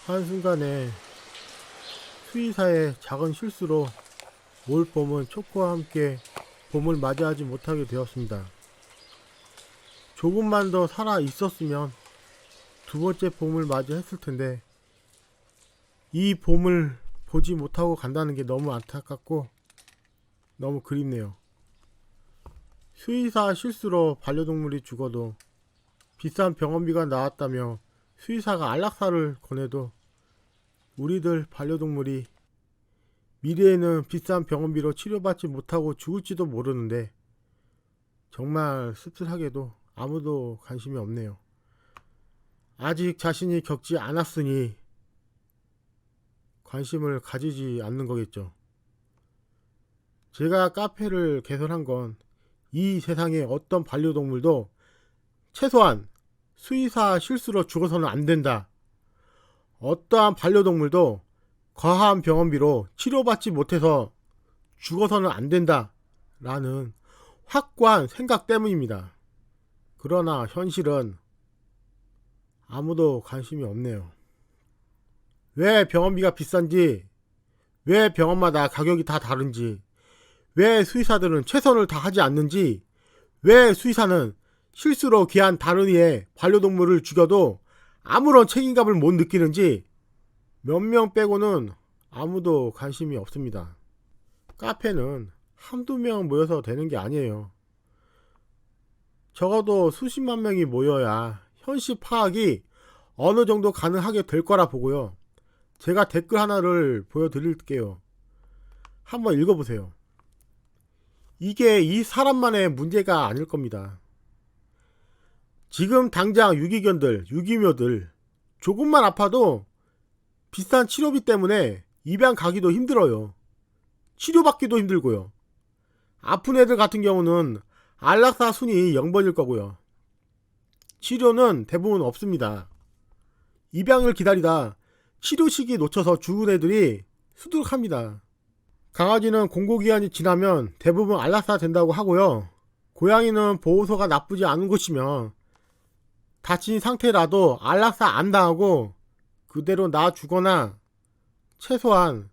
한순간에 수의사의 작은 실수로 올 봄은 초코와 함께 봄을 맞이하지 못하게 되었습니다. 조금만 더 살아 있었으면 두 번째 봄을 맞이했을 텐데 이 봄을 보지 못하고 간다는 게 너무 안타깝고 너무 그립네요. 수의사 실수로 반려동물이 죽어도 비싼 병원비가 나왔다며 수의사가 안락사를 권해도 우리들 반려동물이 미래에는 비싼 병원비로 치료받지 못하고 죽을지도 모르는데 정말 씁쓸하게도 아무도 관심이 없네요. 아직 자신이 겪지 않았으니 관심을 가지지 않는 거겠죠. 제가 카페를 개설한 건 이 세상의 어떤 반려동물도 최소한 수의사 실수로 죽어서는 안 된다. 어떠한 반려동물도 과한 병원비로 치료받지 못해서 죽어서는 안 된다. 라는 확고한 생각 때문입니다. 그러나 현실은 아무도 관심이 없네요. 왜 병원비가 비싼지, 왜 병원마다 가격이 다 다른지, 왜 수의사들은 최선을 다하지 않는지, 왜 수의사는 실수로 귀한 다른 이의 반려동물을 죽여도 아무런 책임감을 못 느끼는지 몇 명 빼고는 아무도 관심이 없습니다. 카페는 한두 명 모여서 되는 게 아니에요. 적어도 수십만 명이 모여야 현실 파악이 어느 정도 가능하게 될 거라 보고요. 제가 댓글 하나를 보여드릴게요. 한번 읽어보세요. 이게 이 사람만의 문제가 아닐 겁니다. 지금 당장 유기견들, 유기묘들 조금만 아파도 비싼 치료비 때문에 입양 가기도 힘들어요. 치료받기도 힘들고요. 아픈 애들 같은 경우는 안락사 순위 0번일 거고요. 치료는 대부분 없습니다. 입양을 기다리다 치료 시기 놓쳐서 죽은 애들이 수두룩합니다. 강아지는 공고기한이 지나면 대부분 안락사 된다고 하고요. 고양이는 보호소가 나쁘지 않은 곳이며 다친 상태라도 안락사 안 당하고 그대로 놔주거나 최소한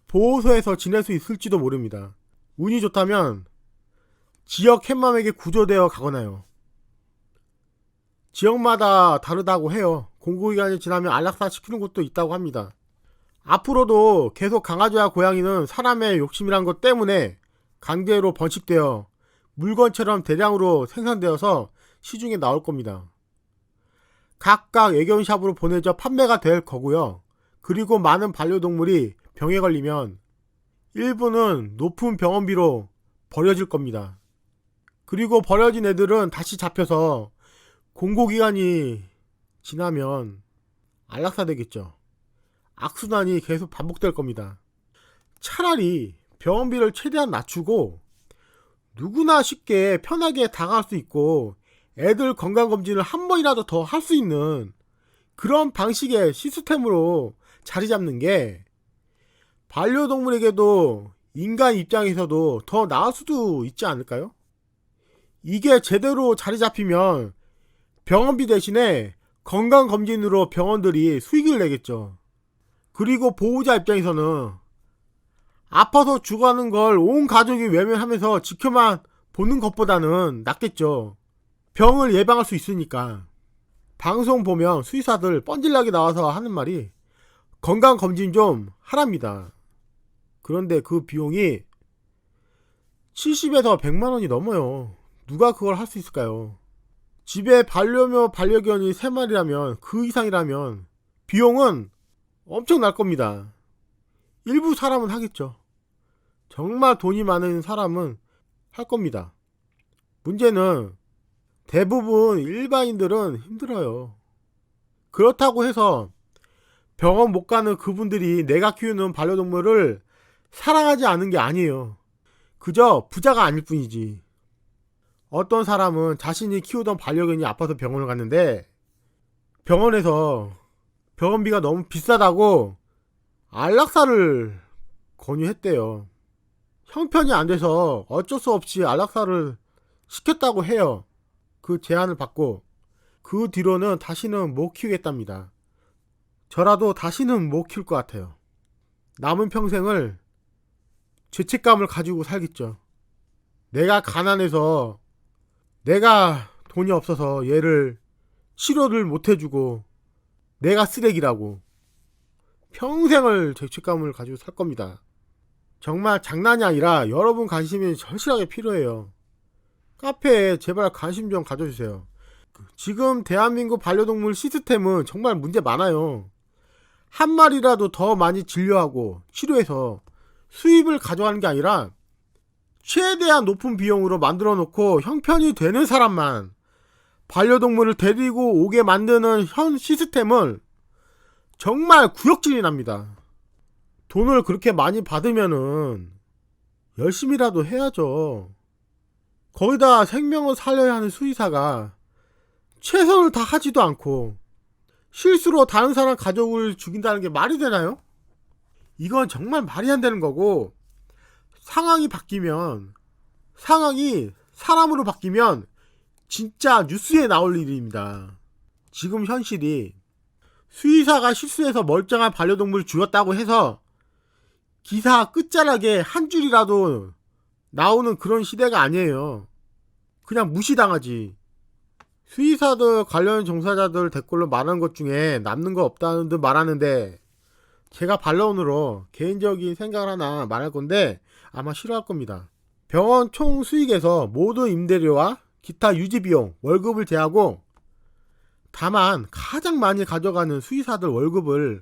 보호소에서 지낼 수 있을지도 모릅니다. 운이 좋다면 지역 캣맘에게 구조되어 가거나요. 지역마다 다르다고 해요. 공고기간이 지나면 안락사 시키는 곳도 있다고 합니다. 앞으로도 계속 강아지와 고양이는 사람의 욕심이란 것 때문에 강제로 번식되어 물건처럼 대량으로 생산되어서 시중에 나올 겁니다. 각각 애견샵으로 보내져 판매가 될 거고요. 그리고 많은 반려동물이 병에 걸리면 일부는 높은 병원비로 버려질 겁니다. 그리고 버려진 애들은 다시 잡혀서 공고기간이 지나면 안락사 되겠죠. 악순환이 계속 반복될 겁니다. 차라리 병원비를 최대한 낮추고 누구나 쉽게 편하게 다가갈 수 있고 애들 건강검진을 한 번이라도 더 할 수 있는 그런 방식의 시스템으로 자리 잡는 게 반려동물에게도 인간 입장에서도 더 나을 수도 있지 않을까요? 이게 제대로 자리 잡히면 병원비 대신에 건강검진으로 병원들이 수익을 내겠죠. 그리고 보호자 입장에서는 아파서 죽어가는 걸 온 가족이 외면하면서 지켜만 보는 것보다는 낫겠죠. 병을 예방할 수 있으니까. 방송 보면 수의사들 뻔질나게 나와서 하는 말이 건강검진 좀 하랍니다. 그런데 그 비용이 70에서 100만원이 넘어요. 누가 그걸 할 수 있을까요? 집에 반려묘 반려견이 3마리라면 그 이상이라면 비용은 엄청 날 겁니다. 일부 사람은 하겠죠. 정말 돈이 많은 사람은 할 겁니다. 문제는 대부분 일반인들은 힘들어요. 그렇다고 해서 병원 못 가는 그분들이 내가 키우는 반려동물을 사랑하지 않은 게 아니에요. 그저 부자가 아닐 뿐이지. 어떤 사람은 자신이 키우던 반려견이 아파서 병원을 갔는데 병원에서 병원비가 너무 비싸다고 안락사를 권유했대요. 형편이 안 돼서 어쩔 수 없이 안락사를 시켰다고 해요. 그 제안을 받고 그 뒤로는 다시는 못 키우겠답니다. 저라도 다시는 못 키울 것 같아요. 남은 평생을 죄책감을 가지고 살겠죠. 내가 가난해서, 내가 돈이 없어서 얘를 치료를 못 해주고 내가 쓰레기라고 평생을 죄책감을 가지고 살 겁니다. 정말 장난이 아니라 여러분 관심이 절실하게 필요해요. 카페에 제발 관심 좀 가져주세요. 지금 대한민국 반려동물 시스템은 정말 문제 많아요. 한 마리라도 더 많이 진료하고 치료해서 수입을 가져가는 게 아니라 최대한 높은 비용으로 만들어 놓고 형편이 되는 사람만 반려동물을 데리고 오게 만드는 현 시스템을 정말 구역질이 납니다. 돈을 그렇게 많이 받으면은 열심히라도 해야죠. 거기다 생명을 살려야 하는 수의사가 최선을 다하지도 않고 실수로 다른 사람 가족을 죽인다는 게 말이 되나요? 이건 정말 말이 안 되는 거고, 상황이 사람으로 바뀌면 진짜 뉴스에 나올 일입니다. 지금 현실이 수의사가 실수해서 멀쩡한 반려동물을 죽였다고 해서 기사 끝자락에 한 줄이라도 나오는 그런 시대가 아니에요. 그냥 무시당하지. 수의사들 관련 종사자들 댓글로 말하는 것 중에 남는 거 없다는 듯 말하는데, 제가 반론으로 개인적인 생각을 하나 말할 건데 아마 싫어할 겁니다. 병원 총 수익에서 모든 임대료와 기타 유지비용, 월급을 제하고 다만 가장 많이 가져가는 수의사들 월급을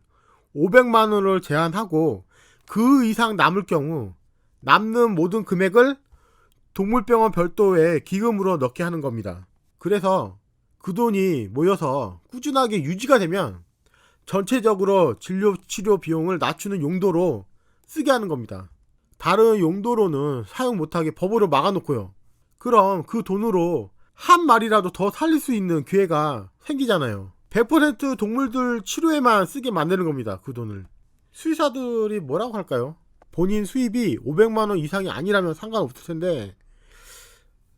500만원을 제한하고 그 이상 남을 경우 남는 모든 금액을 동물병원 별도의 기금으로 넣게 하는 겁니다. 그래서 그 돈이 모여서 꾸준하게 유지가 되면 전체적으로 진료 치료 비용을 낮추는 용도로 쓰게 하는 겁니다. 다른 용도로는 사용 못하게 법으로 막아놓고요. 그럼 그 돈으로 한 마리라도 더 살릴 수 있는 기회가 생기잖아요. 100% 동물들 치료에만 쓰게 만드는 겁니다. 그 돈을. 수의사들이 뭐라고 할까요? 본인 수입이 500만원 이상이 아니라면 상관없을 텐데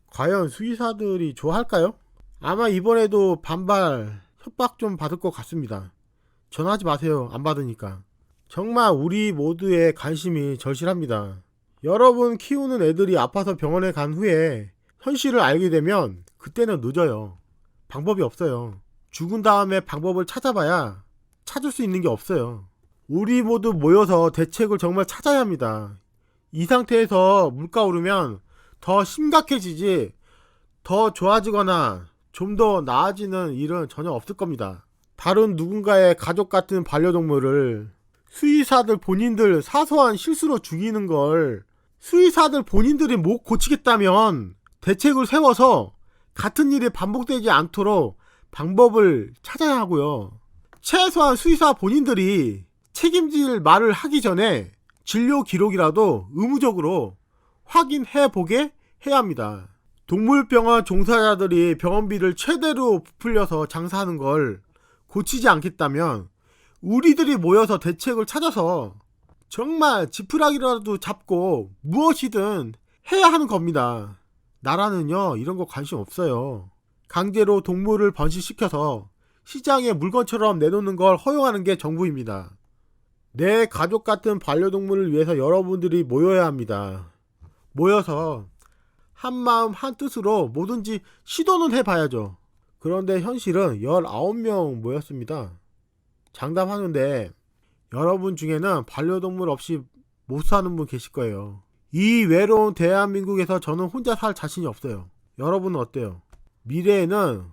과연 수의사들이 좋아할까요? 아마 이번에도 반발 협박 좀 받을 것 같습니다. 전화하지 마세요. 안 받으니까. 정말 우리 모두의 관심이 절실합니다. 여러분 키우는 애들이 아파서 병원에 간 후에 현실을 알게 되면 그때는 늦어요. 방법이 없어요. 죽은 다음에 방법을 찾아봐야 찾을 수 있는 게 없어요. 우리 모두 모여서 대책을 정말 찾아야 합니다. 이 상태에서 물가 오르면 더 심각해지지 더 좋아지거나 좀 더 나아지는 일은 전혀 없을 겁니다. 다른 누군가의 가족 같은 반려동물을 수의사들 본인들 사소한 실수로 죽이는 걸 수의사들 본인들이 못 고치겠다면 대책을 세워서 같은 일이 반복되지 않도록 방법을 찾아야 하고요. 최소한 수의사 본인들이 책임질 말을 하기 전에 진료 기록이라도 의무적으로 확인해 보게 해야 합니다. 동물병원 종사자들이 병원비를 최대로 부풀려서 장사하는 걸 고치지 않겠다면 우리들이 모여서 대책을 찾아서 정말 지푸라기라도 잡고 무엇이든 해야 하는 겁니다. 나라는요 이런 거 관심 없어요. 강제로 동물을 번식시켜서 시장에 물건처럼 내놓는 걸 허용하는 게 정부입니다. 내 가족 같은 반려동물을 위해서 여러분들이 모여야 합니다. 모여서 한마음 한뜻으로 뭐든지 시도는 해봐야죠. 그런데 현실은 19명 모였습니다. 장담하는데 여러분 중에는 반려동물 없이 못 사는 분 계실 거예요. 이 외로운 대한민국에서 저는 혼자 살 자신이 없어요. 여러분은 어때요? 미래에는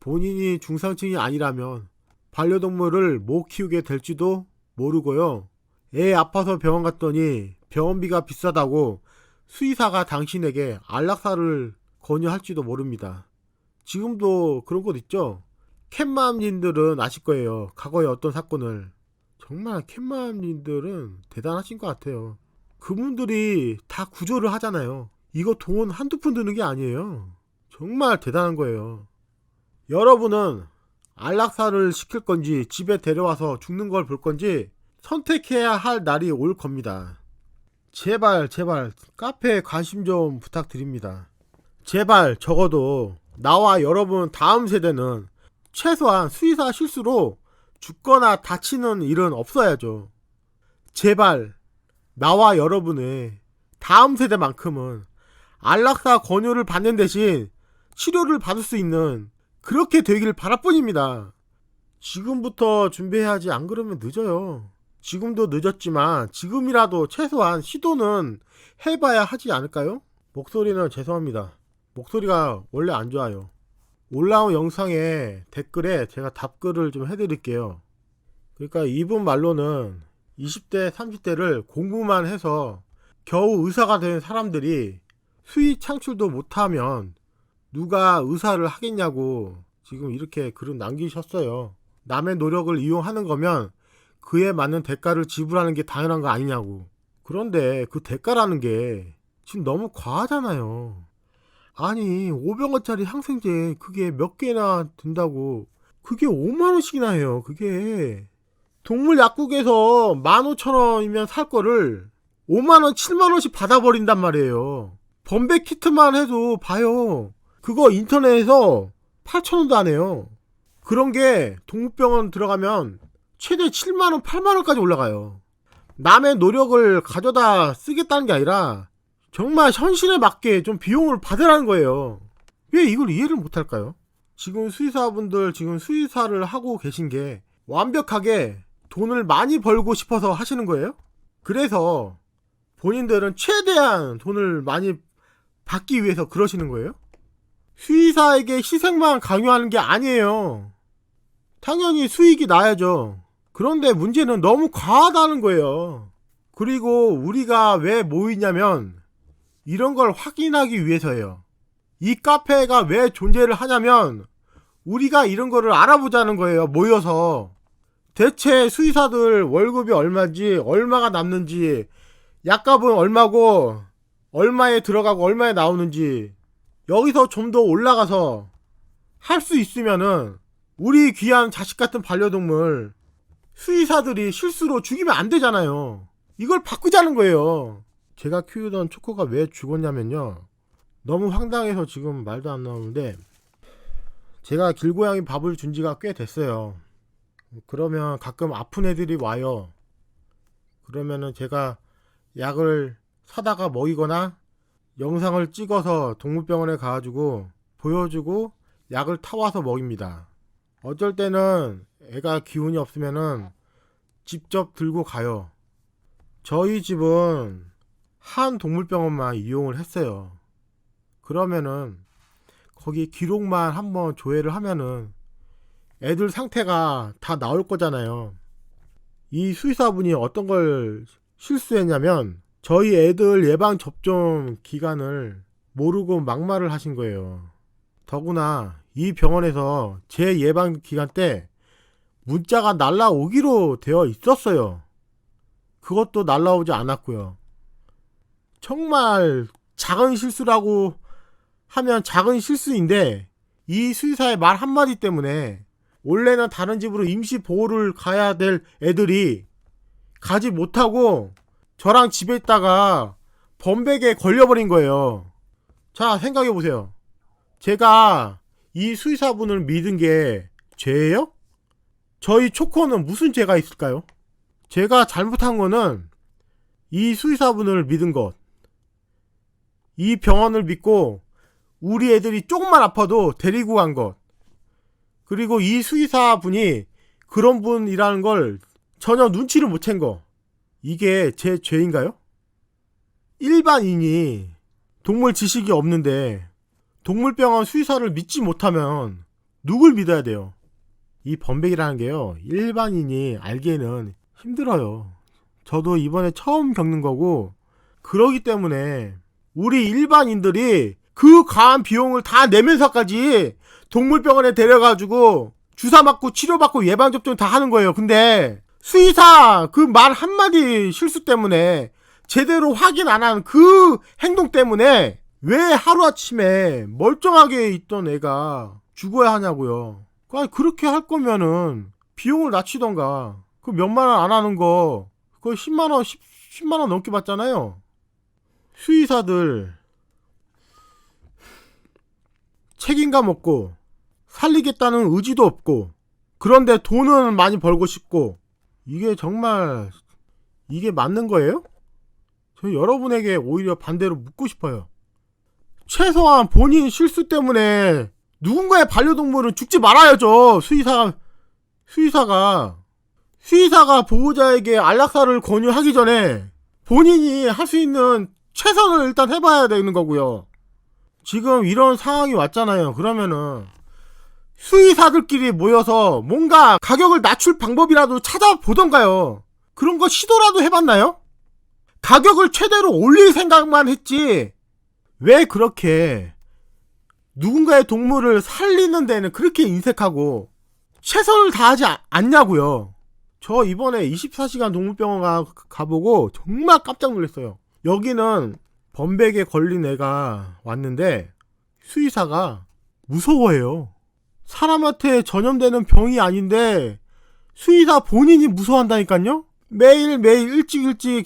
본인이 중상층이 아니라면 반려동물을 못 키우게 될지도 모르고요. 애 아파서 병원 갔더니 병원비가 비싸다고 수의사가 당신에게 안락사를 권유할지도 모릅니다. 지금도 그런 곳 있죠? 캣맘님들은 아실 거예요. 과거의 어떤 사건을. 정말 캣맘님들은 대단하신 것 같아요. 그분들이 다 구조를 하잖아요. 이거 돈 한두 푼 드는 게 아니에요. 정말 대단한 거예요. 여러분은 안락사를 시킬 건지 집에 데려와서 죽는 걸 볼 건지 선택해야 할 날이 올 겁니다. 제발 카페에 관심 좀 부탁드립니다. 제발 적어도 나와 여러분 다음 세대는 최소한 수의사 실수로 죽거나 다치는 일은 없어야죠. 제발 나와 여러분의 다음 세대만큼은 안락사 권유를 받는 대신 치료를 받을 수 있는 그렇게 되길 바랄 뿐입니다. 지금부터 준비해야지, 안 그러면 늦어요. 지금도 늦었지만 지금이라도 최소한 시도는 해봐야 하지 않을까요? 목소리는 죄송합니다. 목소리가 원래 안 좋아요. 올라온 영상에 댓글에 제가 답글을 좀 해드릴게요. 그러니까 이분 말로는 20대 30대를 공부만 해서 겨우 의사가 된 사람들이 수익 창출도 못하면 누가 의사를 하겠냐고 지금 이렇게 글을 남기셨어요. 남의 노력을 이용하는 거면 그에 맞는 대가를 지불하는 게 당연한 거 아니냐고. 그런데 그 대가라는 게 지금 너무 과하잖아요. 아니 500원짜리 항생제 그게 몇 개나 든다고 그게 5만원씩이나 해요. 그게 동물 약국에서 15,000원이면 살 거를 5만원 7만원씩 받아버린단 말이에요. 범베 키트만 해도 봐요. 그거 인터넷에서 8,000원도 안 해요. 그런 게 동물병원 들어가면 최대 7만원 8만원까지 올라가요. 남의 노력을 가져다 쓰겠다는 게 아니라 정말 현실에 맞게 좀 비용을 받으라는 거예요. 왜 이걸 이해를 못할까요? 지금 수의사분들 지금 수의사를 하고 계신 게 완벽하게 돈을 많이 벌고 싶어서 하시는 거예요? 그래서 본인들은 최대한 돈을 많이 받기 위해서 그러시는 거예요? 수의사에게 희생만 강요하는 게 아니에요. 당연히 수익이 나야죠. 그런데 문제는 너무 과하다는 거예요. 그리고 우리가 왜 모이냐면 이런 걸 확인하기 위해서예요. 이 카페가 왜 존재를 하냐면 우리가 이런 거를 알아보자는 거예요. 모여서 대체 수의사들 월급이 얼마인지, 얼마가 남는지, 약값은 얼마고 얼마에 들어가고 얼마에 나오는지 여기서 좀 더 올라가서 할 수 있으면은 우리 귀한 자식 같은 반려동물 수의사들이 실수로 죽이면 안 되잖아요. 이걸 바꾸자는 거예요. 제가 키우던 초코가 왜 죽었냐면요, 너무 황당해서 지금 말도 안 나오는데, 제가 길고양이 밥을 준 지가 꽤 됐어요. 그러면 가끔 아픈 애들이 와요. 그러면은 제가 약을 사다가 먹이거나 영상을 찍어서 동물병원에 가가지고 보여주고 약을 타와서 먹입니다. 어쩔 때는 애가 기운이 없으면은 직접 들고 가요. 저희 집은 한 동물병원만 이용을 했어요. 그러면은 거기 기록만 한번 조회를 하면은 애들 상태가 다 나올 거잖아요. 이 수의사분이 어떤 걸 실수했냐면 저희 애들 예방 접종 기간을 모르고 막말을 하신 거예요. 더구나 이 병원에서 제 예방 기간 때 문자가 날라오기로 되어 있었어요. 그것도 날라오지 않았고요. 정말 작은 실수라고 하면 작은 실수인데 이 수의사의 말 한마디 때문에 원래는 다른 집으로 임시 보호를 가야 될 애들이 가지 못하고 저랑 집에 있다가 범백에 걸려버린 거예요. 자, 생각해보세요. 제가 이 수의사분을 믿은 게 죄예요? 저희 초코는 무슨 죄가 있을까요? 제가 잘못한 거는 이 수의사분을 믿은 것, 이 병원을 믿고 우리 애들이 조금만 아파도 데리고 간 것, 그리고 이 수의사분이 그런 분이라는 걸 전혀 눈치를 못 챈 거, 이게 제 죄인가요? 일반인이 동물 지식이 없는데 동물병원 수의사를 믿지 못하면 누굴 믿어야 돼요? 이 범백이라는 게요, 일반인이 알기에는 힘들어요. 저도 이번에 처음 겪는 거고, 그러기 때문에 우리 일반인들이 그 과한 비용을 다 내면서까지 동물병원에 데려가지고 주사 맞고 치료받고 예방접종 다 하는 거예요. 근데 수의사 그 말 한마디 실수 때문에, 제대로 확인 안 한 그 행동 때문에 왜 하루아침에 멀쩡하게 있던 애가 죽어야 하냐고요. 아니, 그렇게 할 거면은 비용을 낮추던가. 그 몇만원 안 하는 거 거의 10만원 10만원 넘게 받잖아요. 수의사들 책임감 없고 살리겠다는 의지도 없고 그런데 돈은 많이 벌고 싶고, 이게 정말 이게 맞는 거예요? 저 여러분에게 오히려 반대로 묻고 싶어요. 최소한 본인 실수 때문에 누군가의 반려동물은 죽지 말아야죠. 수의사가 보호자에게 안락사를 권유하기 전에 본인이 할 수 있는 최선을 일단 해봐야 되는 거고요. 지금 이런 상황이 왔잖아요. 그러면은 수의사들끼리 모여서 뭔가 가격을 낮출 방법이라도 찾아보던가요. 그런 거 시도라도 해봤나요? 가격을 최대로 올릴 생각만 했지, 왜 그렇게 누군가의 동물을 살리는 데는 그렇게 인색하고 최선을 다하지 않냐고요. 저 이번에 24시간 동물병원 가보고 정말 깜짝 놀랐어요. 여기는 범백에 걸린 애가 왔는데 수의사가 무서워해요. 사람한테 전염되는 병이 아닌데 수의사 본인이 무서워한다니까요. 매일매일 일찍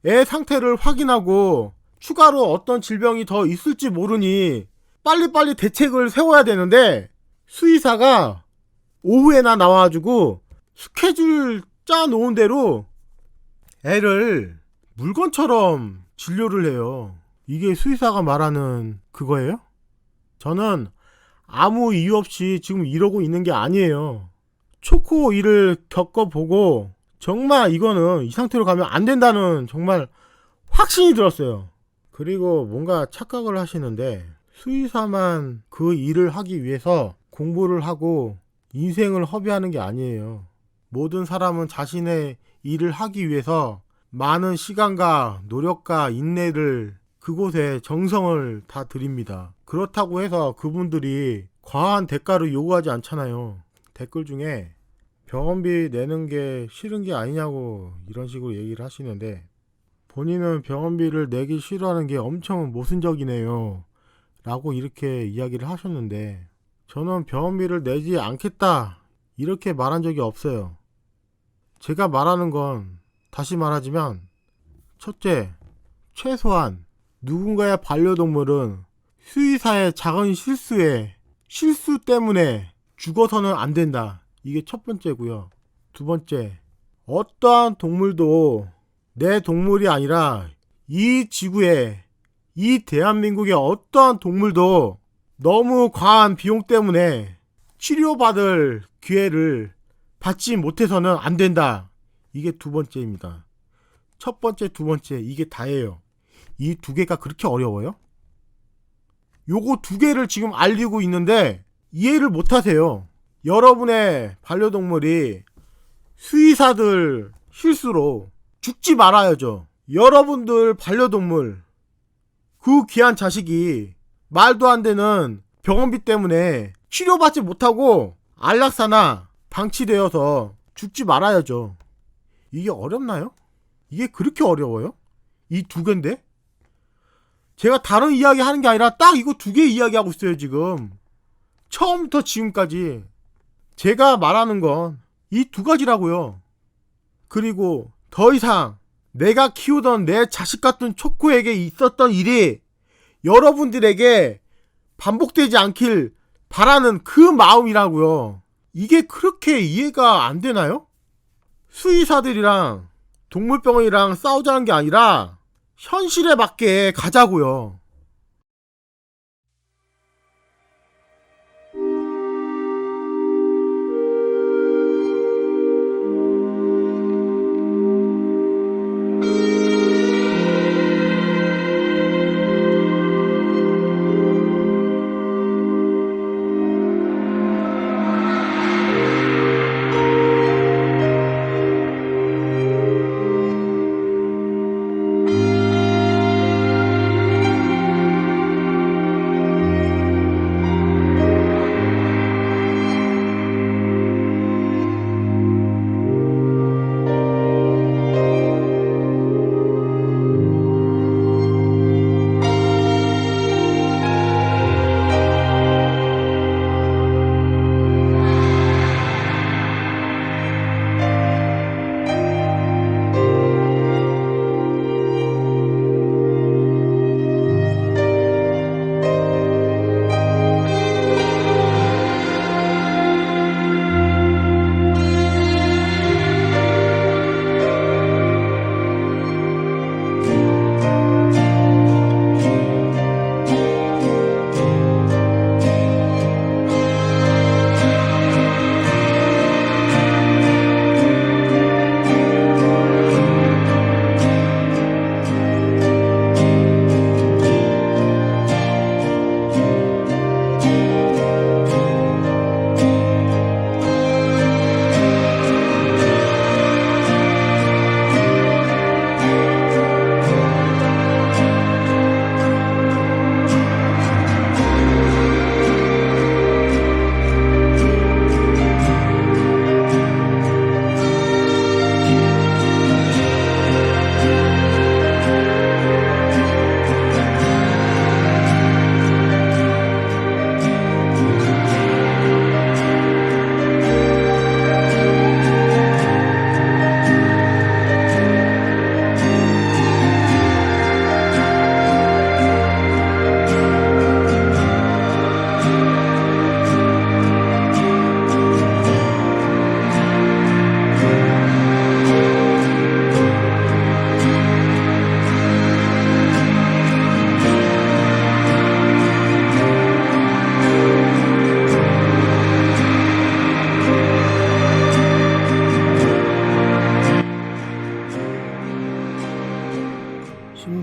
애 상태를 확인하고 추가로 어떤 질병이 더 있을지 모르니 빨리빨리 대책을 세워야 되는데, 수의사가 오후에나 나와가지고 스케줄 짜놓은 대로 애를 물건처럼 진료를 해요. 이게 수의사가 말하는 그거예요? 저는 아무 이유 없이 지금 이러고 있는 게 아니에요. 초코 일을 겪어보고 정말 이거는 이 상태로 가면 안 된다는 정말 확신이 들었어요. 그리고 뭔가 착각을 하시는데, 수의사만 그 일을 하기 위해서 공부를 하고 인생을 허비하는 게 아니에요. 모든 사람은 자신의 일을 하기 위해서 많은 시간과 노력과 인내를, 그곳에 정성을 다 드립니다. 그렇다고 해서 그분들이 과한 대가를 요구하지 않잖아요. 댓글 중에 병원비 내는 게 싫은 게 아니냐고 이런 식으로 얘기를 하시는데, 본인은 병원비를 내기 싫어하는 게 엄청 모순적이네요 라고 이렇게 이야기를 하셨는데, 저는 병원비를 내지 않겠다 이렇게 말한 적이 없어요. 제가 말하는 건 다시 말하자면, 첫째, 최소한 누군가의 반려동물은 수의사의 작은 실수 때문에 죽어서는 안 된다. 이게 첫 번째고요. 두 번째, 어떠한 동물도 내 동물이 아니라 이 지구에, 이 대한민국의 어떠한 동물도 너무 과한 비용 때문에 치료받을 기회를 받지 못해서는 안 된다. 이게 두 번째입니다. 첫 번째, 두 번째, 이게 다예요. 이 두 개가 그렇게 어려워요? 요거 두 개를 지금 알리고 있는데 이해를 못 하세요. 여러분의 반려동물이 수의사들 실수로 죽지 말아야죠. 여러분들 반려동물, 그 귀한 자식이 말도 안 되는 병원비 때문에 치료받지 못하고 안락사나 방치되어서 죽지 말아야죠. 이게 어렵나요? 이게 그렇게 어려워요? 이 두 개인데? 제가 다른 이야기 하는 게 아니라 딱 이거 두 개 이야기하고 있어요, 지금. 처음부터 지금까지. 제가 말하는 건 이 두 가지라고요. 그리고 더 이상 내가 키우던 내 자식 같은 초코에게 있었던 일이 여러분들에게 반복되지 않길 바라는 그 마음이라고요. 이게 그렇게 이해가 안 되나요? 수의사들이랑 동물병원이랑 싸우자는 게 아니라 현실에 맞게 가자고요.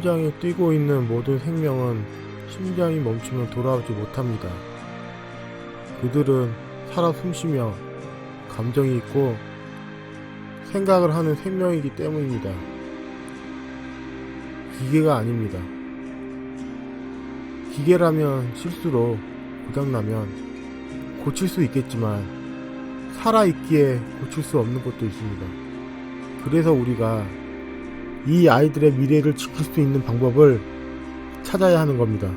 심장이 뛰고 있는 모든 생명은 심장이 멈추면 돌아오지 못합니다. 그들은 살아 숨쉬며 감정이 있고 생각을 하는 생명이기 때문입니다. 기계가 아닙니다. 기계라면 실수로 고장나면 고칠 수 있겠지만 살아있기에 고칠 수 없는 것도 있습니다. 그래서 우리가 이 아이들의 미래를 지킬 수 있는 방법을 찾아야 하는 겁니다.